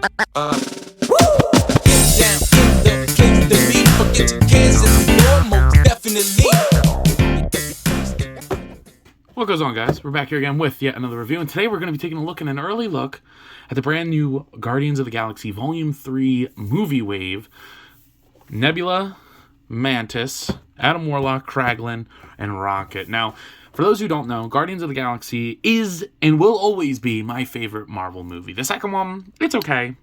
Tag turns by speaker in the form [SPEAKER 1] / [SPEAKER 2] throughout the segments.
[SPEAKER 1] Down in the place to be. Forget your cares and the war, most definitely.
[SPEAKER 2] What goes on, guys? We're back here again with yet another review, and today we're going to be taking a look at an early look at the brand new Guardians of the Galaxy Volume 3 movie wave. Nebula, Mantis, Adam Warlock, Kraglin, and Rocket. Now, for those who don't know, Guardians of the Galaxy is and will always be my favorite Marvel movie. The second one, it's okay.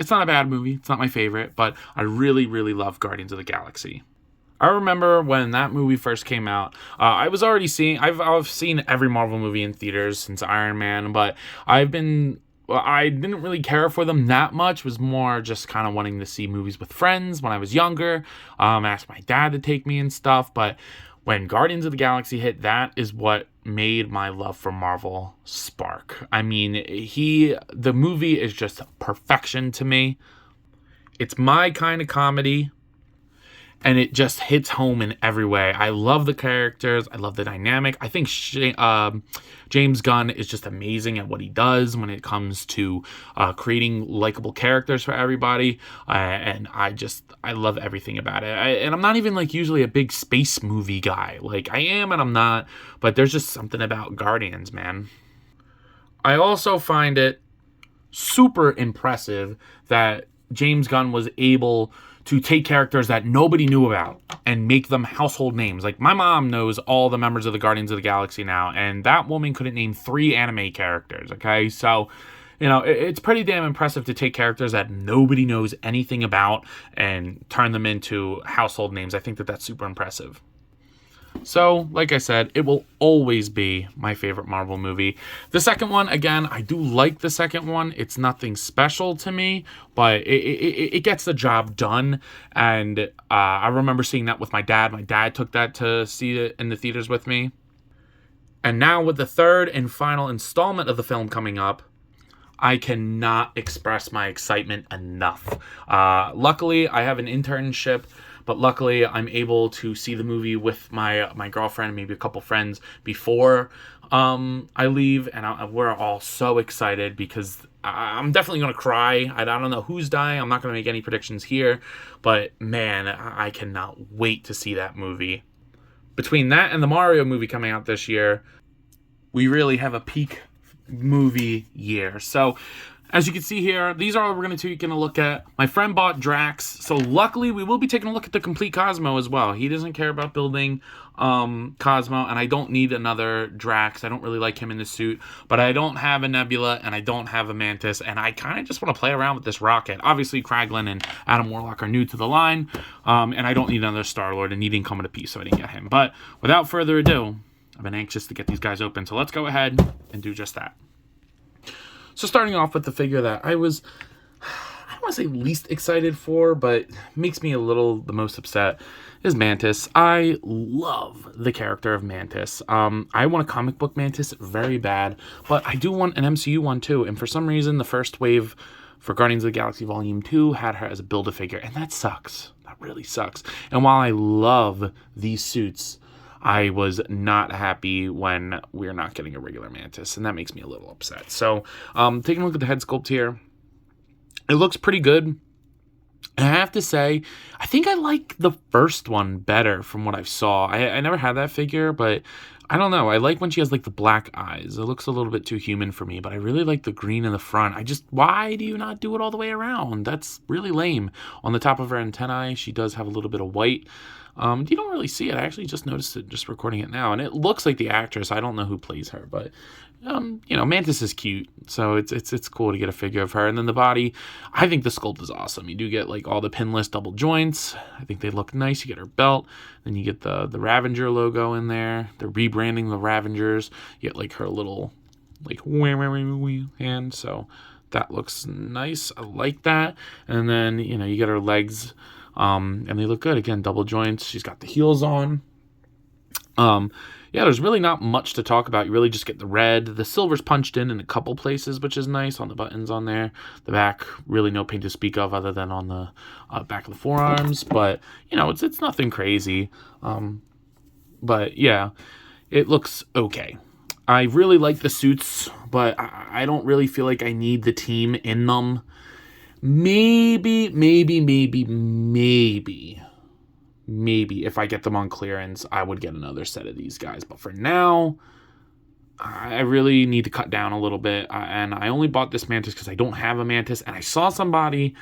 [SPEAKER 2] It's not a bad movie. It's not my favorite, but I really, really love Guardians of the Galaxy. I remember when that movie first came out, I've seen every Marvel movie in theaters since Iron Man, but I didn't really care for them that much. It was more just kind of wanting to see movies with friends when I was younger. Asked my dad to take me and stuff, but when Guardians of the Galaxy hit, that is what made my love for Marvel spark. I mean, the movie is just perfection to me. It's my kind of comedy, and it just hits home in every way. I love the characters. I love the dynamic. I think James Gunn is just amazing at what he does when it comes to creating likable characters for everybody. And I love everything about it. And I'm not even usually a big space movie guy. I am and I'm not. But there's just something about Guardians, man. I also find it super impressive that James Gunn was able to take characters that nobody knew about and make them household names. My mom knows all the members of the Guardians of the Galaxy now, and that woman couldn't name 3 anime characters, okay? So, it's pretty damn impressive to take characters that nobody knows anything about and turn them into household names. I think that that's super impressive. So, like I said, it will always be my favorite Marvel movie. The second one, again, I do like the second one. It's nothing special to me, but it gets the job done. And I remember seeing that with my dad. My dad took that to see it in the theaters with me. And now with the third and final installment of the film coming up, I cannot express my excitement enough. Luckily, I have an internship, but luckily I'm able to see the movie with my girlfriend and maybe a couple friends before I leave, and we're all so excited because I'm definitely going to cry. I don't know who's dying. I'm not going to make any predictions here, but man, I cannot wait to see that movie. Between that and the Mario movie coming out this year, we really have a peak movie year. So as you can see here, these are all we're going to take a look at. My friend bought Drax, so luckily we will be taking a look at the complete Cosmo as well. He doesn't care about building Cosmo, and I don't need another Drax. I don't really like him in the suit, but I don't have a Nebula, and I don't have a Mantis, and I kind of just want to play around with this Rocket. Obviously, Kraglin and Adam Warlock are new to the line, and I don't need another Star-Lord, and he didn't come in a piece, so I didn't get him. But without further ado, I've been anxious to get these guys open, so let's go ahead and do just that. So starting off with the figure that I don't want to say least excited for, but makes me the most upset, is Mantis. I love the character of Mantis. I want a comic book Mantis very bad, but I do want an MCU one too. And for some reason, the first wave for Guardians of the Galaxy Volume 2 had her as a Build-A-Figure, and that sucks. That really sucks. And while I love these suits, I was not happy when we're not getting a regular Mantis, and that makes me a little upset. So, taking a look at the head sculpt here, it looks pretty good. And I have to say, I think I like the first one better from what I saw. I never had that figure, but I don't know. I like when she has the black eyes. It looks a little bit too human for me, but I really like the green in the front. Why do you not do it all the way around? That's really lame. On the top of her antennae, she does have a little bit of white. You don't really see it. I actually just noticed it just recording it now, and it looks like the actress. I don't know who plays her, but Mantis is cute, so it's cool to get a figure of her. And then the body, I think the sculpt is awesome. You do get all the pinless double joints. I think they look nice. You get her belt, then you get the Ravager logo in there. They're rebranding the Ravengers. You get her little hand, so that looks nice. I like that. And then you get her legs. And they look good. Again, double joints. She's got the heels on. Yeah, there's really not much to talk about. You really just get the red. The silver's punched in a couple places, which is nice on the buttons on there. The back, really no paint to speak of other than on the back of the forearms. But, it's nothing crazy. But, yeah, it looks okay. I really like the suits, but I don't really feel like I need the team in them. Maybe, if I get them on clearance, I would get another set of these guys. But for now, I really need to cut down a little bit. And I only bought this Mantis because I don't have a Mantis. And I saw somebody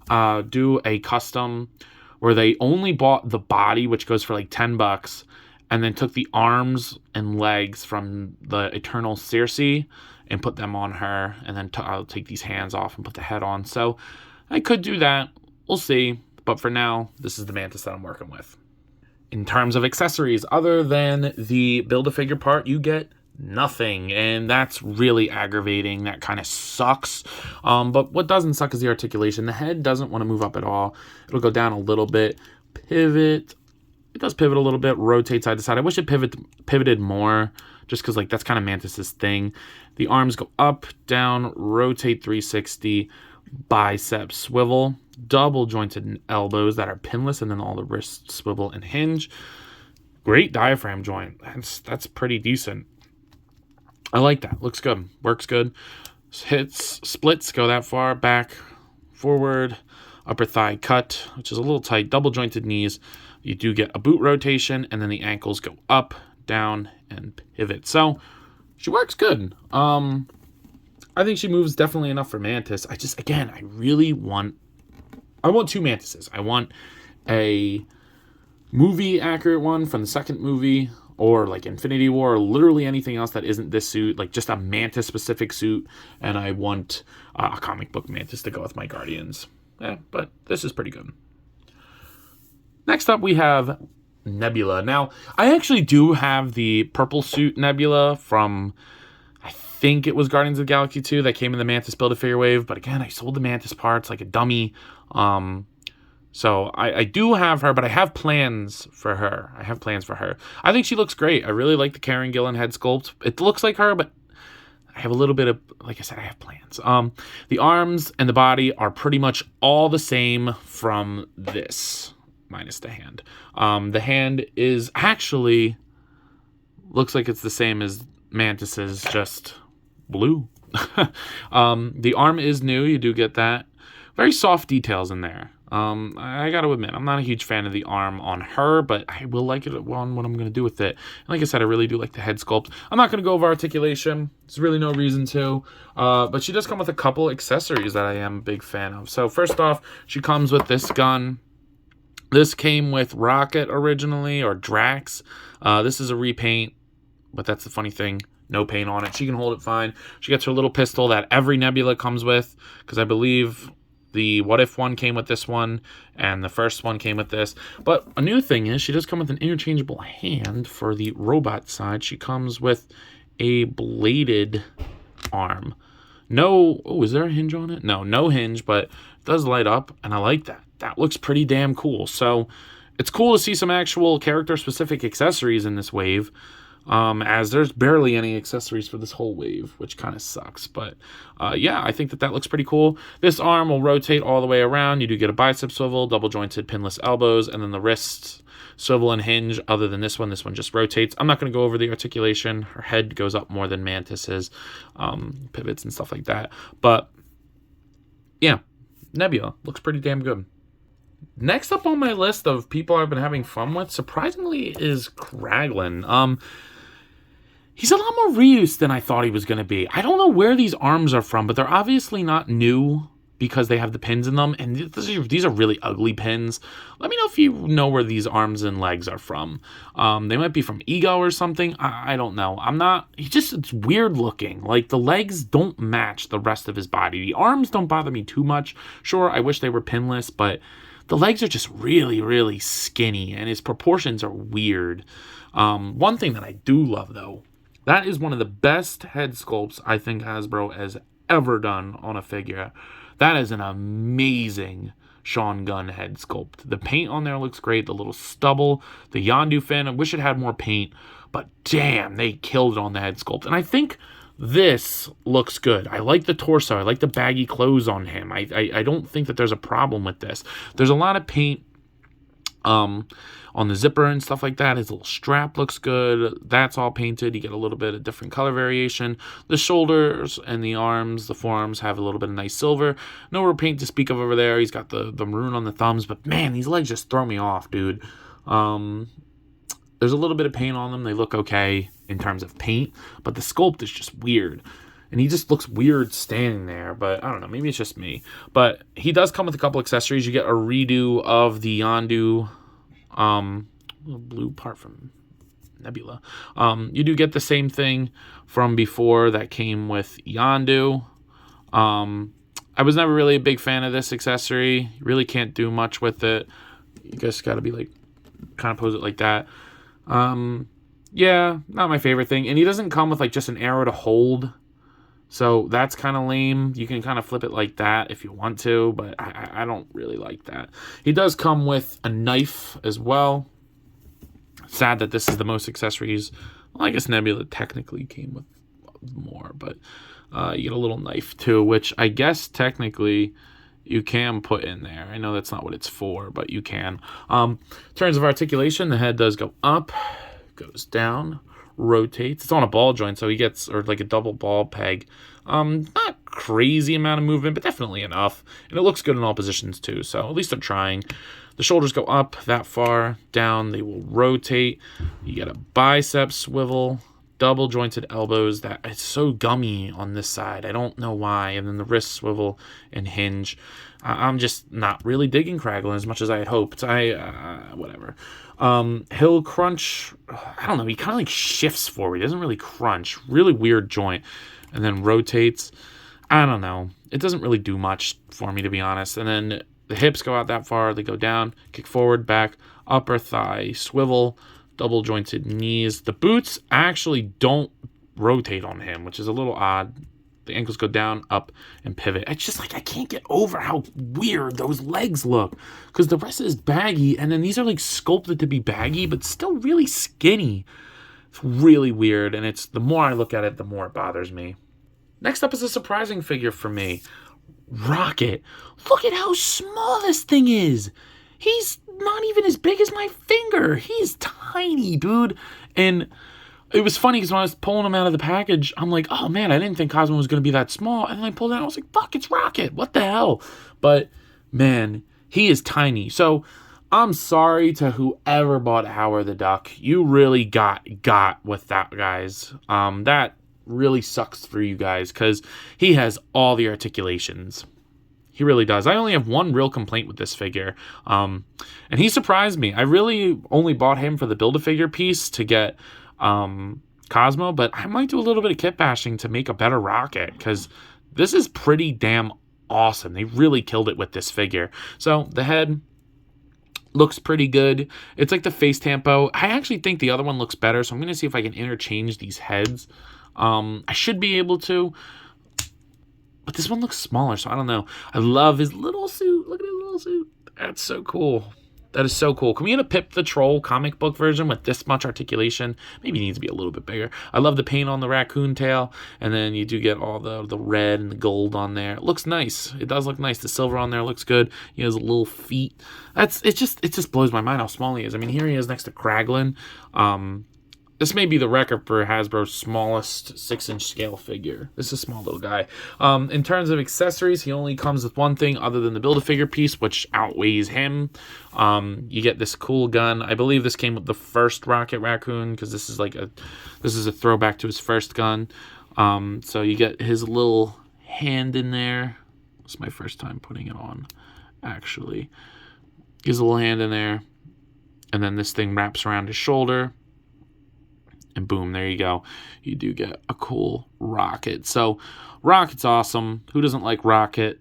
[SPEAKER 2] do a custom where they only bought the body, which goes for like $10, and then took the arms and legs from the Eternal Circe and put them on her. And then I'll take these hands off and put the head on. So I could do that. We'll see. But for now, this is the Mantis that I'm working with. In terms of accessories, other than the Build-A-Figure part, you get nothing. And that's really aggravating. That kind of sucks. But what doesn't suck is the articulation. The head doesn't want to move up at all. It'll go down a little bit. Pivot. It does pivot a little bit. Rotate side to side. I wish it pivoted more. Just because like that's kind of Mantis's thing. The arms go up, down, rotate 360. Bicep swivel, double jointed elbows that are pinless, and then all the wrists swivel and hinge. Great diaphragm joint. That's pretty decent. I like that. Looks good. Works good. Hits, splits go that far. Back, forward, upper thigh cut, which is a little tight. Double jointed knees. You do get a boot rotation, and then the ankles go up, down, and pivot. So she works good. I think she moves definitely enough for Mantis. I want two Mantises. I want a movie accurate one from the second movie, or like Infinity War, or literally anything else that isn't this suit, like just a Mantis specific suit. And I want a comic book Mantis to go with my Guardians. But this is pretty good. Next up we have Nebula. Now, I actually do have the purple suit Nebula from, I think it was Guardians of the Galaxy 2 that came in the Mantis Build-A-Figure wave. But again, I sold the Mantis parts like a dummy. So I do have her, but I have plans for her. I think she looks great. I really like the Karen Gillan head sculpt. It looks like her, but I have a little bit of, like I said, I have plans. The arms and the body are pretty much all the same from this, minus the hand. The hand is actually, looks like it's the same as Mantis's, just blue. The arm is new. You do get that. Very soft details in there. I got to admit, I'm not a huge fan of the arm on her, but I will like it on what I'm going to do with it. And like I said, I really do like the head sculpt. I'm not going to go over articulation. There's really no reason to. But she does come with a couple accessories that I am a big fan of. So first off, she comes with this gun. This came with Rocket originally, or Drax. This is a repaint, but that's the funny thing. No paint on it. She can hold it fine. She gets her little pistol that every Nebula comes with, because I believe the What If one came with this one, and the first one came with this. But a new thing is she does come with an interchangeable hand for the robot side. She comes with a bladed arm. No, oh, is there a hinge on it? No hinge, but it does light up, and I like that. That looks pretty damn cool. So it's cool to see some actual character-specific accessories in this wave. As there's barely any accessories for this whole wave, which kind of sucks. But, yeah, I think that looks pretty cool. This arm will rotate all the way around. You do get a bicep swivel, double-jointed pinless elbows, and then the wrists swivel and hinge. Other than this one just rotates. I'm not going to go over the articulation. Her head goes up more than Mantis's, pivots and stuff like that. But, yeah, Nebula looks pretty damn good. Next up on my list of people I've been having fun with, surprisingly, is Kraglin. He's a lot more reused than I thought he was going to be. I don't know where these arms are from, but they're obviously not new because they have the pins in them. And these are really ugly pins. Let me know if you know where these arms and legs are from. They might be from Ego or something. I don't know. It's weird looking. Like, the legs don't match the rest of his body. The arms don't bother me too much. Sure, I wish they were pinless, but the legs are just really, really skinny, and his proportions are weird. One thing that I do love, though, that is one of the best head sculpts I think Hasbro has ever done on a figure. That is an amazing Sean Gunn head sculpt. The paint on there looks great. The little stubble, the Yondu fin. I wish it had more paint, but damn, they killed it on the head sculpt. And I think this looks good. I like the torso. I like the baggy clothes on him. I don't think that there's a problem with this. There's a lot of paint On the zipper and stuff like that. His little strap looks good. That's all painted. You get a little bit of different color variation. The shoulders and the arms, the forearms have a little bit of nice silver. No real paint to speak of over there. He's got the maroon on the thumbs, but man, these legs just throw me off, dude. There's a little bit of paint on them. They look okay in terms of paint, but the sculpt is just weird. And he just looks weird standing there, but I don't know. Maybe it's just me. But he does come with a couple accessories. You get a redo of the Yondu blue part from Nebula. You do get the same thing from before that came with Yondu. I was never really a big fan of this accessory. You really can't do much with it. You just got to be like, kind of pose it like that. Yeah, not my favorite thing. And he doesn't come with like just an arrow to hold. So that's kind of lame. You can kind of flip it like that if you want to, but I don't really like that. He does come with a knife as well. Sad that this is the most accessories. Well, I guess Nebula technically came with more, but you get a little knife too, which I guess technically you can put in there. I know that's not what it's for, but you can. In terms of articulation, the head does go up, goes down, rotates. It's on a ball joint, so he gets, or like a double ball peg. Not crazy amount of movement, but definitely enough. And it looks good in all positions too, so at least they're trying. The shoulders go up that far, down, they will rotate. You get a bicep swivel, double jointed elbows. That it's so gummy on this side. I don't know why. And then the wrist swivel and hinge. I'm just not really digging Kraglin as much as I had hoped. Whatever. Hill crunch, I don't know. He kind of like shifts forward. He doesn't really crunch. Really weird joint. And then rotates. I don't know. It doesn't really do much for me, to be honest. And then the hips go out that far. They go down, kick forward, back, upper thigh, swivel, double jointed knees. The boots actually don't rotate on him, which is a little odd. The ankles go down, up, and pivot. It's just like I can't get over how weird those legs look, because the rest is baggy, and then these are like sculpted to be baggy, but still really skinny. It's really weird, and it's the more I look at it, the more it bothers me. Next up is a surprising figure for me. Rocket. Look at how small this thing is. He's not even as big as my finger. He's tiny, dude. And it was funny because when I was pulling him out of the package, I'm like, oh man, I didn't think Cosmo was going to be that small. And then I pulled it out, I was like, fuck, it's Rocket. What the hell? But man, he is tiny. So I'm sorry to whoever bought Howard the Duck. You really got with that, guys. That really sucks for you guys because he has all the articulations. He really does. I only have one real complaint with this figure. And he surprised me. I really only bought him for the Build-A-Figure piece to get Cosmo, but I might do a little bit of kit bashing to make a better Rocket because this is pretty damn awesome. They really killed it with this figure. So the head looks pretty good. It's like the face tempo. I actually think the other one looks better, so I'm going to see if I can interchange these heads. I should be able to, but this one looks smaller, so I don't know. I love his little suit. Look at his little suit. That's so cool. That is so cool. Can we get a Pip the Troll comic book version with this much articulation? Maybe it needs to be a little bit bigger. I love the paint on the raccoon tail, and then you do get all the red and the gold on there. It looks nice. It does look nice. The silver on there looks good. He has little feet. It just blows my mind how small he is. I mean, here he is next to Kraglin. This may be the record for Hasbro's smallest 6-inch scale figure. This is a small little guy. In terms of accessories, he only comes with one thing other than the Build-A-Figure piece, which outweighs him. You get this cool gun. I believe this came with the first Rocket Raccoon, because this is a throwback to his first gun. So you get his little hand in there. It's my first time putting it on, actually. His little hand in there. And then this thing wraps around his shoulder. And boom, there you go. You do get a cool Rocket. So Rocket's awesome. Who doesn't like Rocket?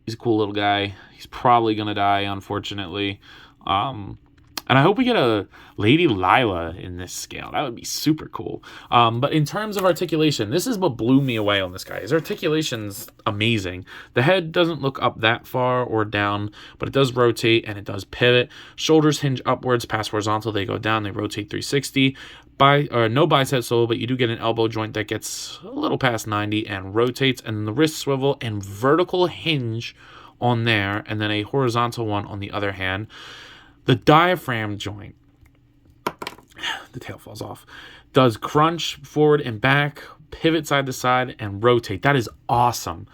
[SPEAKER 2] He's a cool little guy. He's probably going to die, unfortunately. And I hope we get a Lady Lila in this scale. That would be super cool. But in terms of articulation, this is what blew me away on this guy. His articulation's amazing. The head doesn't look up that far or down, but it does rotate and it does pivot. Shoulders hinge upwards, pass horizontal. They go down. They rotate 360. No bicep swivel, but you do get an elbow joint that gets a little past 90 and rotates. And then the wrist swivel and vertical hinge on there, and then a horizontal one on the other hand. The diaphragm joint, the tail falls off, does crunch forward and back, pivot side to side, and rotate. That is awesome.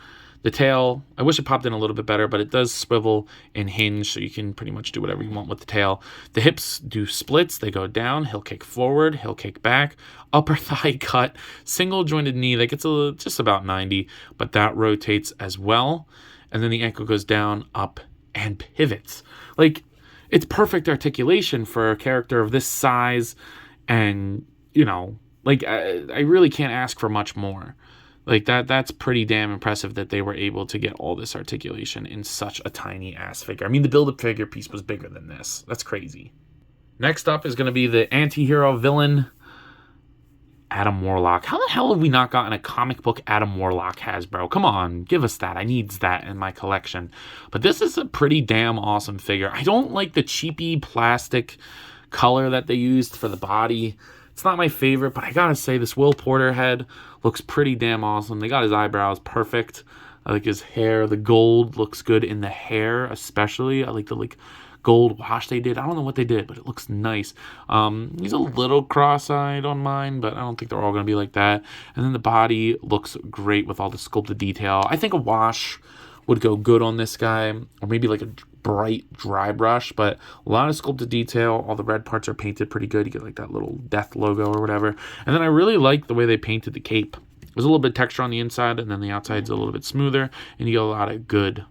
[SPEAKER 2] The tail, I wish it popped in a little bit better, but it does swivel and hinge, so you can pretty much do whatever you want with the tail. The hips do splits. They go down. He'll kick forward. He'll kick back. Upper thigh cut. Single jointed knee. That gets just about 90, but that rotates as well. And then the ankle goes down, up, and pivots. Like, it's perfect articulation for a character of this size. And, you know, like, I really can't ask for much more. Like, that's pretty damn impressive that they were able to get all this articulation in such a tiny ass figure. I mean, the build-up figure piece was bigger than this. That's crazy. Next up is going to be the anti-hero villain, Adam Warlock. How the hell have we not gotten a comic book Adam Warlock, Hasbro? Come on, give us that. I needs that in my collection. But this is a pretty damn awesome figure. I don't like the cheapy plastic color that they used for the body. It's not my favorite, but I gotta say, this Will Porter head looks pretty damn awesome. They got his eyebrows perfect. I like his hair. The gold looks good in the hair, especially. I like the gold wash they did. I don't know what they did, but it looks nice. He's a little cross-eyed on mine, but I don't think they're all gonna be like that. And then the body looks great with all the sculpted detail. I think a wash would go good on this guy, or maybe like a bright dry brush, but a lot of sculpted detail. All the red parts are painted pretty good. You get like that little death logo or whatever. And then I really like the way they painted the cape. There's a little bit of texture on the inside, and then the outside's a little bit smoother, and you get a lot of good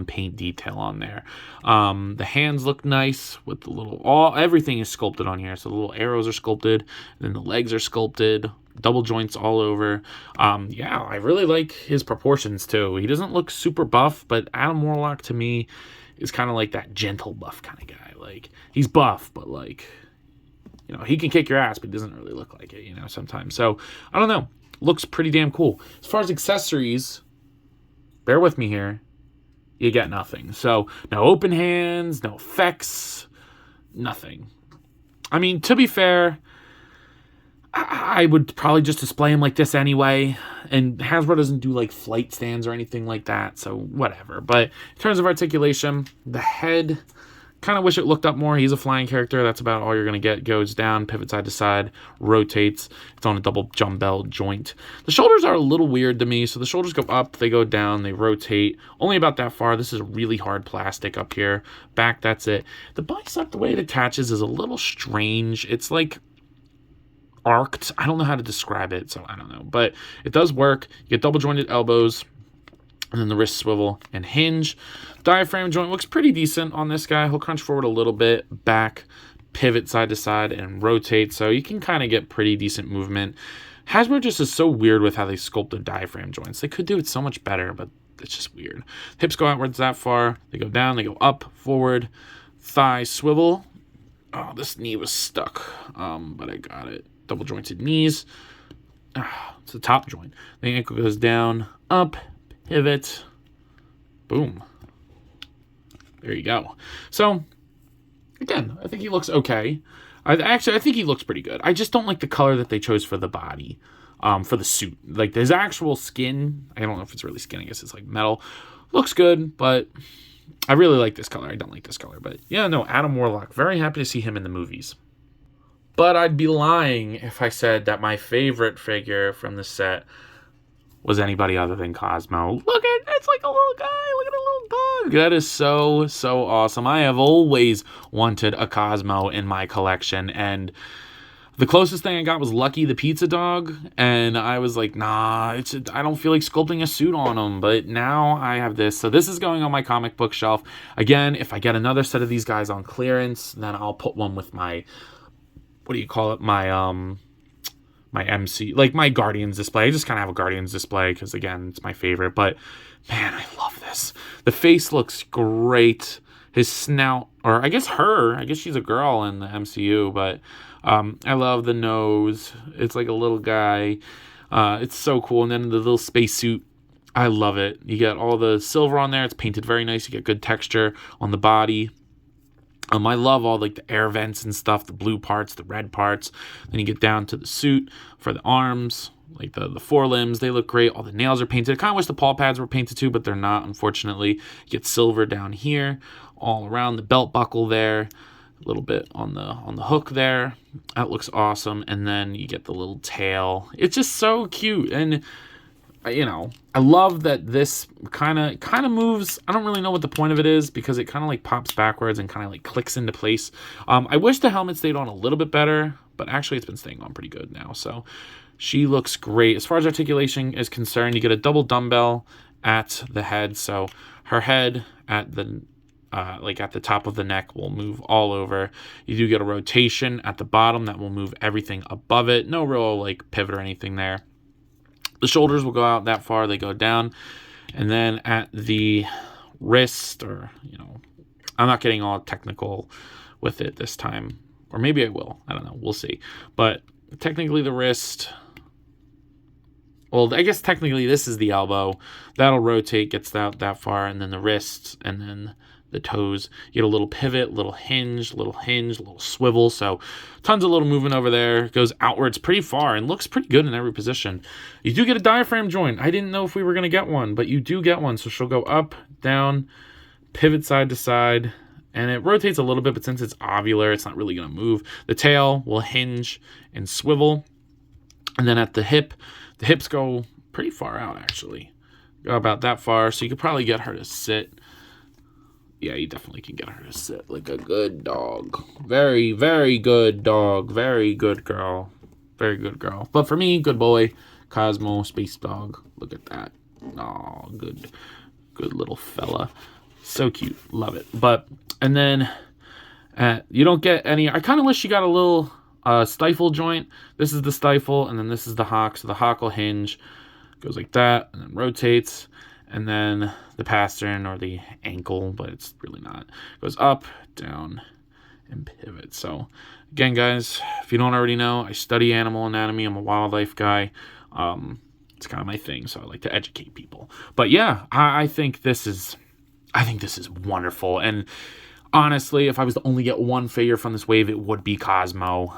[SPEAKER 2] paint detail on there. The hands look nice with the everything is sculpted on here. So the little arrows are sculpted, and then the legs are sculpted. Double joints all over. Yeah, I really like his proportions too. He doesn't look super buff, but Adam Warlock to me is kind of like that gentle buff kind of guy. Like, he's buff, but like, you know, he can kick your ass, but he doesn't really look like it, you know, sometimes. So, I don't know. Looks pretty damn cool. As far as accessories, bear with me here, you get nothing. So, no open hands, no effects, nothing. I mean, to be fair, I would probably just display him like this anyway, and Hasbro doesn't do like flight stands or anything like that, so whatever. But in terms of articulation, the head, kind of wish it looked up more. He's a flying character. That's about all you're going to get. Goes down, pivot side to side, rotates. It's on a double jump belt joint. The shoulders are a little weird to me, so the shoulders go up, they go down, they rotate. Only about that far. This is really hard plastic up here. Back, that's it. The bicep, the way it attaches is a little strange. It's like arced. I don't know how to describe it, so I don't know. But it does work. You get double jointed elbows, and then the wrist swivel and hinge. Diaphragm joint looks pretty decent on this guy. He'll crunch forward a little bit, back, pivot side to side, and rotate. So you can kind of get pretty decent movement. Hasbro just is so weird with how they sculpt their diaphragm joints. They could do it so much better, but it's just weird. Hips go outwards that far. They go down, they go up, forward. Thigh swivel. Oh, this knee was stuck, but I got it. Double jointed knees. It's the top joint. The ankle goes down, up, pivot, boom. There you go. So, again, I think he looks okay. I think he looks pretty good. I just don't like the color that they chose for the body, for the suit. Like, his actual skin, I don't know if it's really skin. I guess it's like metal. Looks good, but I really like this color. I don't like this color. But, yeah, no, Adam Warlock. Very happy to see him in the movies. But I'd be lying if I said that my favorite figure from the set was anybody other than Cosmo. Look at, it's like a little guy. Look at a little dog. That is so, so awesome. I have always wanted a Cosmo in my collection. And the closest thing I got was Lucky the pizza dog. And I was like, nah, I don't feel like sculpting a suit on him. But now I have this. So this is going on my comic book shelf. Again, if I get another set of these guys on clearance, then I'll put one with my, what do you call it? My MC, like my Guardians display. I just kind of have a Guardians display because, again, it's my favorite. But, man, I love this. The face looks great. His snout, or I guess she's a girl in the MCU, but I love the nose. It's like a little guy. It's so cool. And then the little spacesuit, I love it. You get all the silver on there. It's painted very nice. You get good texture on the body. I love all like the air vents and stuff, the blue parts, the red parts. Then you get down to the suit for the arms, like the forelimbs. They look great. All the nails are painted. I kind of wish the paw pads were painted too, but they're not, unfortunately. You get silver down here all around the belt buckle there, a little bit on the hook there. That looks awesome. And then you get the little tail. It's just so cute. And you know, I love that this kind of moves. I don't really know what the point of it is because it kind of like pops backwards and kind of like clicks into place. I wish the helmet stayed on a little bit better, but actually it's been staying on pretty good now. So she looks great. As far as articulation is concerned, you get a double dumbbell at the head. So her head at the like at the top of the neck will move all over. You do get a rotation at the bottom that will move everything above it. No real like pivot or anything there. The shoulders will go out that far, they go down. And then at the wrist, or, you know, I'm not getting all technical with it this time. Or maybe I will. I don't know. We'll see. But technically the wrist, well, I guess technically this is the elbow. That'll rotate, gets that far. And then the wrists, and then the toes. You get a little pivot, little hinge, little swivel. So tons of little movement over there. It goes outwards pretty far and looks pretty good in every position. You do get a diaphragm joint. I didn't know if we were going to get one, but you do get one. So she'll go up, down, pivot side to side, and it rotates a little bit, but since it's ovular, it's not really going to move. The tail will hinge and swivel. And then at the hips go pretty far out, actually. Go about that far, so you could probably get her to sit. Yeah, you definitely can get her to sit like a good dog. Very, very good dog. Very good girl. Very good girl. But for me, good boy. Cosmo, space dog. Look at that. Oh, good little fella. So cute. Love it. And then you don't get any. I kind of wish you got a little stifle joint. This is the stifle, and then this is the hock. So the hock will hinge. Goes like that, and then rotates. And then the pastern, or the ankle, but it's really not, goes up, down, and pivot. So again, guys, if you don't already know, I study animal anatomy. I'm a wildlife guy. It's kind of my thing, so I like to educate people. But yeah, I think this is wonderful. And honestly, if I was to only get one figure from this wave, it would be Cosmo.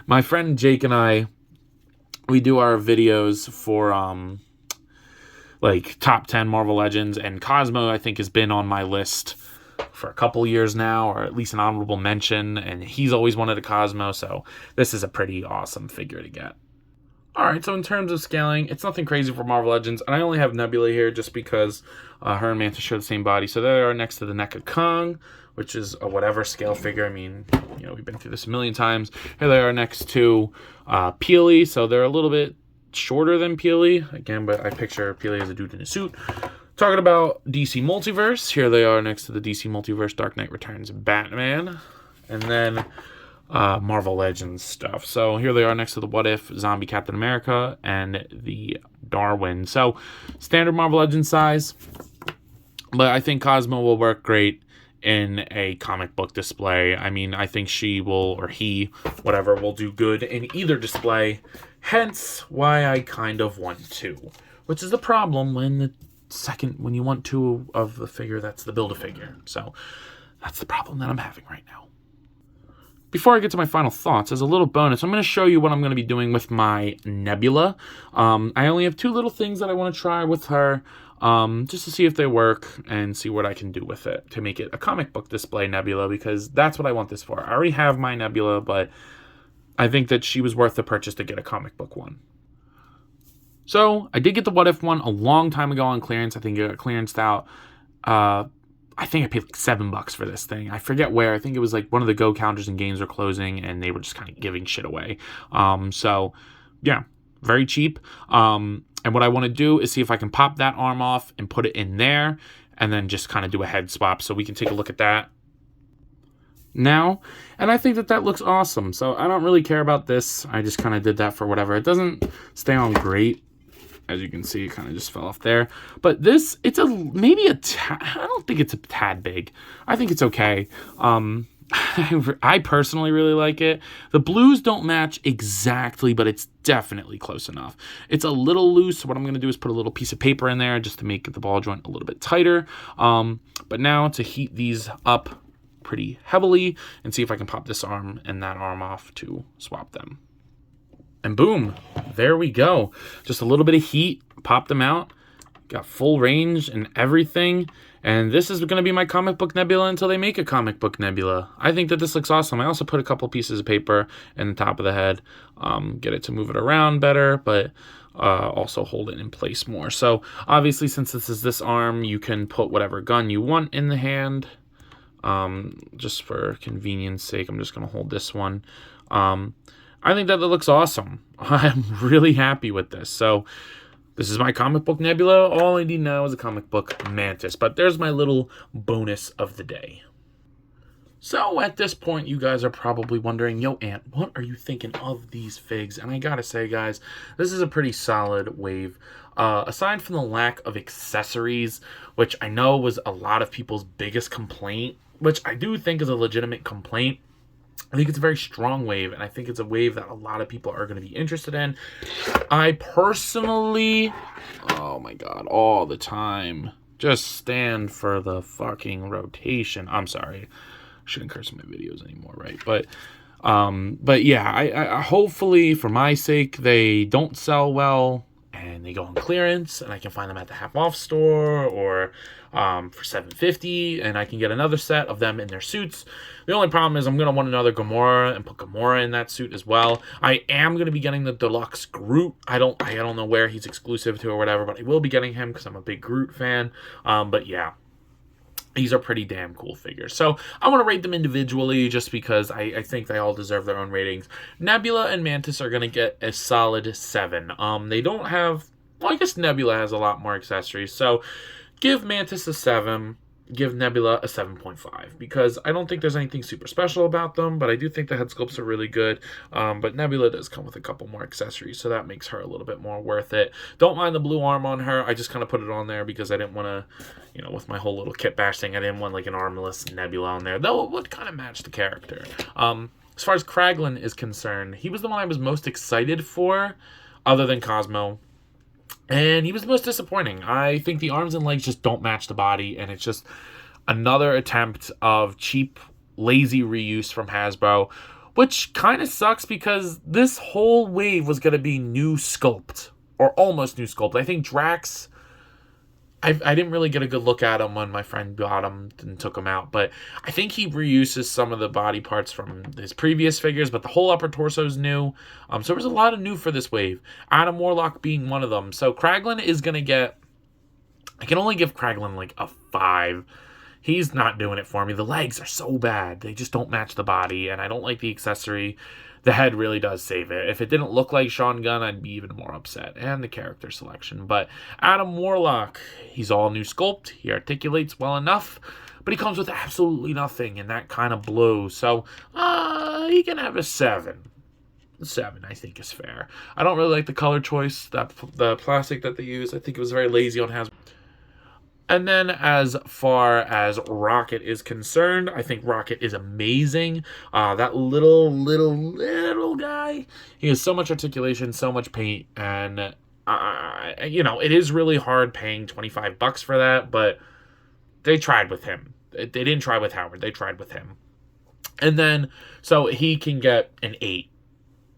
[SPEAKER 2] My friend Jake and I, we do our videos for like top 10 Marvel Legends, and Cosmo, I think, has been on my list for a couple years now, or at least an honorable mention, and he's always wanted a Cosmo, so this is a pretty awesome figure to get. Alright, so in terms of scaling, it's nothing crazy for Marvel Legends, and I only have Nebula here just because her and Mantis share the same body. So they are next to the neck of Kong, which is a whatever scale figure. I mean, you know, we've been through this a million times. Here they are next to Peely, so they're a little bit shorter than Peely again, but I picture Peely as a dude in a suit. Talking about DC Multiverse, here they are next to the DC Multiverse Dark Knight Returns Batman, and then Marvel Legends stuff. So here they are next to the What If Zombie Captain America and the Darwin. So standard Marvel Legends size, but I think Cosmo will work great in a comic book display. I mean, I think she will, or he, whatever, will do good in either display. Hence why I kind of want two, which is the problem when you want two of the figure that's the Build-A-Figure. So that's the problem that I'm having right now. Before I get to my final thoughts, as a little bonus, I'm going to show you what I'm going to be doing with my Nebula. I only have two little things that I want to try with her, just to see if they work and see what I can do with it to make it a comic book display Nebula, because that's what I want this for. I already have my Nebula, but I think that she was worth the purchase to get a comic book one. So I did get the What If one a long time ago on clearance. I think it got clearanced out. I think I paid like $7 for this thing. I forget where. I think it was like one of the Go counters and games were closing, and they were just kind of giving shit away. So yeah, very cheap. And what I want to do is see if I can pop that arm off and put it in there, and then just kind of do a head swap. So we can take a look at that now, and I think that looks awesome. So I don't really care about this. I just kind of did that for whatever. It doesn't stay on great. As you can see, it kind of just fell off there. But this, it's I don't think it's a tad big. I think it's okay. I personally really like it. The blues don't match exactly, but it's definitely close enough. It's a little loose. So what I'm going to do is put a little piece of paper in there just to make the ball joint a little bit tighter. But now to heat these up pretty heavily and see if I can pop this arm and that arm off to swap them. And boom, there we go. Just a little bit of heat, pop them out, Got full range and everything. And this is going to be my comic book Nebula until they make a comic book Nebula. I think that this looks awesome. I also put a couple pieces of paper in the top of the head. Get it to move it around better, but also hold it in place more. So obviously, since this is this arm, you can put whatever gun you want in the hand. Just for convenience sake, I'm just going to hold this one. I think that looks awesome. I'm really happy with this. So this is my comic book Nebula. All I need now is a comic book Mantis. But there's my little bonus of the day. So at this point, you guys are probably wondering, yo, Ant, what are you thinking of these figs? And I gotta say, guys, this is a pretty solid wave. Aside from the lack of accessories, which I know was a lot of people's biggest complaint, which I do think is a legitimate complaint, I think it's a very strong wave, and I think it's a wave that a lot of people are going to be interested in. I personally, oh my god, all the time, just stand for the fucking rotation. I'm sorry, I shouldn't curse in my videos anymore, right? But yeah, I hopefully, for my sake, they don't sell well, and they go on clearance, and I can find them at the half-off store, or for $7.50, and I can get another set of them in their suits. The only problem is I'm going to want another Gamora and put Gamora in that suit as well. I am going to be getting the deluxe Groot. I don't know where he's exclusive to or whatever, but I will be getting him because I'm a big Groot fan. But yeah, these are pretty damn cool figures. So I want to rate them individually just because I think they all deserve their own ratings. Nebula and Mantis are going to get a solid 7. They don't have... Well, I guess Nebula has a lot more accessories. So give Mantis a 7. Give Nebula a 7.5. Because I don't think there's anything super special about them. But I do think the head sculpts are really good. But Nebula does come with a couple more accessories. So that makes her a little bit more worth it. Don't mind the blue arm on her. I just kind of put it on there because I didn't want to... You know, with my whole little kit bash thing, I didn't want like an armless Nebula on there. Though it would kind of match the character. As far as Kraglin is concerned, he was the one I was most excited for, other than Cosmo. And he was the most disappointing. I think the arms and legs just don't match the body, and it's just another attempt of cheap, lazy reuse from Hasbro, which kind of sucks because this whole wave was going to be new sculpt, or almost new sculpt. I think Drax... I didn't really get a good look at him when my friend got him and took him out, but I think he reuses some of the body parts from his previous figures, but the whole upper torso is new. So there's a lot of new for this wave. Adam Warlock being one of them. So Kraglin is going to get... I can only give Kraglin like a 5. He's not doing it for me. The legs are so bad. They just don't match the body, and I don't like the accessory. The head really does save it. If it didn't look like Sean Gunn, I'd be even more upset. And the character selection. But Adam Warlock, he's all new sculpt. He articulates well enough. But he comes with absolutely nothing, and that kind of blows. So, he can have a 7. 7, I think, is fair. I don't really like the color choice, the plastic that they use. I think it was very lazy on Hasbro. And then as far as Rocket is concerned, I think Rocket is amazing. That little guy, he has so much articulation, so much paint, and you know, it is really hard paying $25 for that, but they tried with him. They didn't try with Howard, they tried with him. And then, so he can get an 8.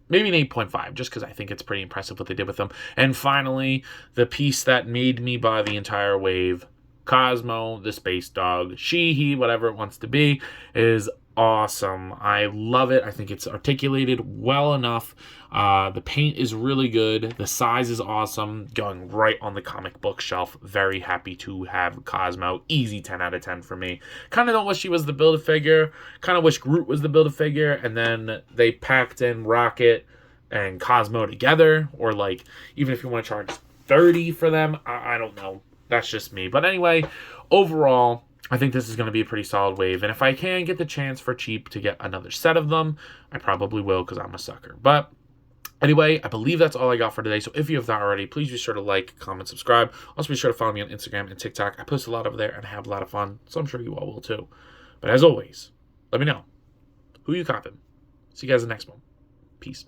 [SPEAKER 2] Maybe an 8.5, just because I think it's pretty impressive what they did with him. And finally, the piece that made me buy the entire wave, Cosmo, the space dog, she, he, whatever it wants to be, is awesome. I love it. I think it's articulated well enough. The paint is really good. The size is awesome. Going right on the comic book shelf. Very happy to have Cosmo. Easy 10 out of 10 for me. Kind of don't wish she was the Build-A-Figure. Kind of wish Groot was the Build-A-Figure. And then they packed in Rocket and Cosmo together. Or like, even if you want to charge $30 for them, I don't know. That's just me. But anyway, overall, I think this is going to be a pretty solid wave. And if I can get the chance for cheap to get another set of them, I probably will because I'm a sucker. But anyway, I believe that's all I got for today. So if you have not already, please be sure to like, comment, subscribe. Also be sure to follow me on Instagram and TikTok. I post a lot over there and I have a lot of fun. So I'm sure you all will too. But as always, let me know who you copping. See you guys in the next one. Peace.